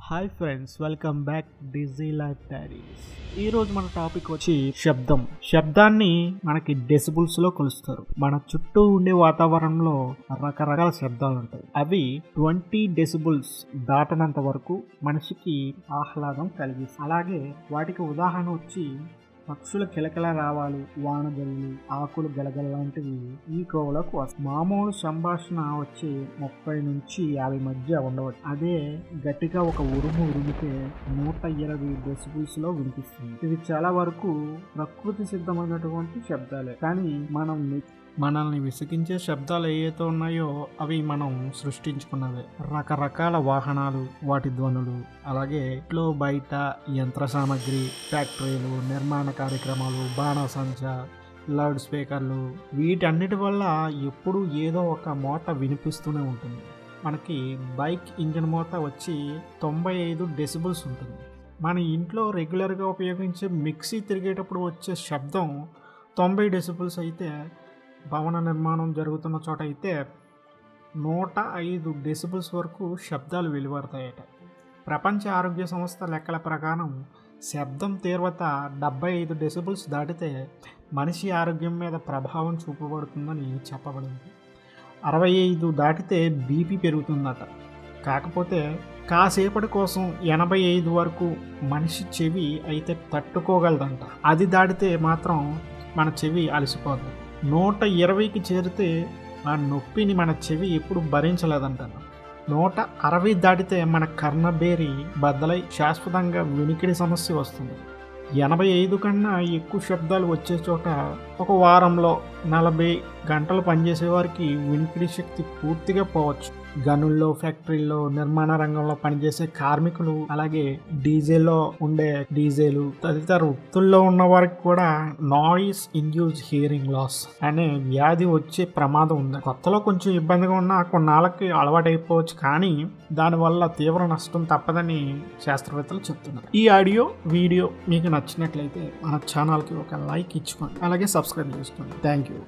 Hi friends, welcome back digi life diaries. ఈ రోజు మన టాపిక్ వచ్చి శబ్దం. శబ్దాన్ని మనకి డెసిబుల్స్ లో కొలుస్తారు. మన చుట్టూ ఉండే వాతావరణంలో రకరకాల శబ్దాలు ఉంటాయి. అవి 20 డెసిబుల్స్ దాటనంత వరకు మనిషికి ఆహ్లాదం కలిగిస్తాయి. అలాగే వాటికి ఉదాహరణ వచ్చి పక్షుల కిలకిల రావాలు, వానజల్లు, ఆకులు గలగల లాంటివి ఈ కోవలకు వస్తాయి. మామూలు సంభాషణ వచ్చి 30 నుంచి 50 మధ్య ఉండవచ్చు. అదే గట్టిగా ఒక ఉరిమితే 120 డెసిబుల్స్ లో వినిపిస్తుంది. ఇది చాలా వరకు ప్రకృతి సిద్ధమైనటువంటి శబ్దాలే. కానీ మనల్ని విసిగించే శబ్దాలు ఏవైతే ఉన్నాయో అవి మనం సృష్టించుకున్నవే. రకరకాల వాహనాలు, వాటి ధ్వనులు, అలాగే ఇంట్లో బయట యంత్ర సామాగ్రి, ఫ్యాక్టరీలు, నిర్మాణ కార్యక్రమాలు, బాణసంచ, లౌడ్ స్పీకర్లు, వీటన్నిటి వల్ల ఎప్పుడు ఏదో ఒక మోత వినిపిస్తూనే ఉంటుంది. మనకి బైక్ ఇంజిన్ మోత వచ్చి 95 డెసిబుల్స్ ఉంటుంది. మన ఇంట్లో రెగ్యులర్గా ఉపయోగించే మిక్సీ తిరిగేటప్పుడు వచ్చే శబ్దం 90 డెసిబుల్స్ అయితే, భవన నిర్మాణం జరుగుతున్న చోట అయితే 105 డెసిబుల్స్ వరకు శబ్దాలు వెలువడతాయట. ప్రపంచ ఆరోగ్య సంస్థ లెక్కల ప్రకారం శబ్దం తీవ్రత 75 డెసిబుల్స్ దాటితే మనిషి ఆరోగ్యం మీద ప్రభావం చూపబడుతుందని చెప్పబడింది. 65 దాటితే బీపీ పెరుగుతుందట. కాకపోతే కాసేపటి కోసం 85 వరకు మనిషి చెవి అయితే తట్టుకోగలదంట. అది దాటితే మాత్రం మన చెవి అలసిపోదు. 120కి చేరితే ఆ నొప్పిని మన చెవి ఎప్పుడు భరించలేదంటాను. 160 దాటితే మన కర్ణబేరి బద్దలై శాశ్వతంగా వినికిడి సమస్య వస్తుంది. 85 కన్నా ఎక్కువ శబ్దాలు వచ్చే చోట ఒక వారంలో 40 గంటలు పనిచేసే వారికి వినికిడి శక్తి పూర్తిగా పోవచ్చు. గనుల్లో, ఫ్యాక్టరీల్లో, నిర్మాణ రంగంలో పనిచేసే కార్మికులు, అలాగే డీజిల్లో ఉండే డీజిల్ తదితర వృత్తుల్లో ఉన్న వారికి కూడా నాయిస్ ఇండ్యూస్ హియరింగ్ లాస్ అనే వ్యాధి వచ్చే ప్రమాదం ఉంది. కొత్తలో కొంచెం ఇబ్బందిగా ఉన్నా కొన్నాళ్ళకి అలవాటైపోవచ్చు, కానీ దానివల్ల తీవ్ర నష్టం తప్పదని శాస్త్రవేత్తలు చెప్తున్నారు. ఈ వీడియో మీకు నచ్చినట్లయితే మన ఛానల్కి ఒక లైక్ ఇచ్చుకోండి, అలాగే సబ్స్క్రైబ్ చేసుకోండి. Thank you.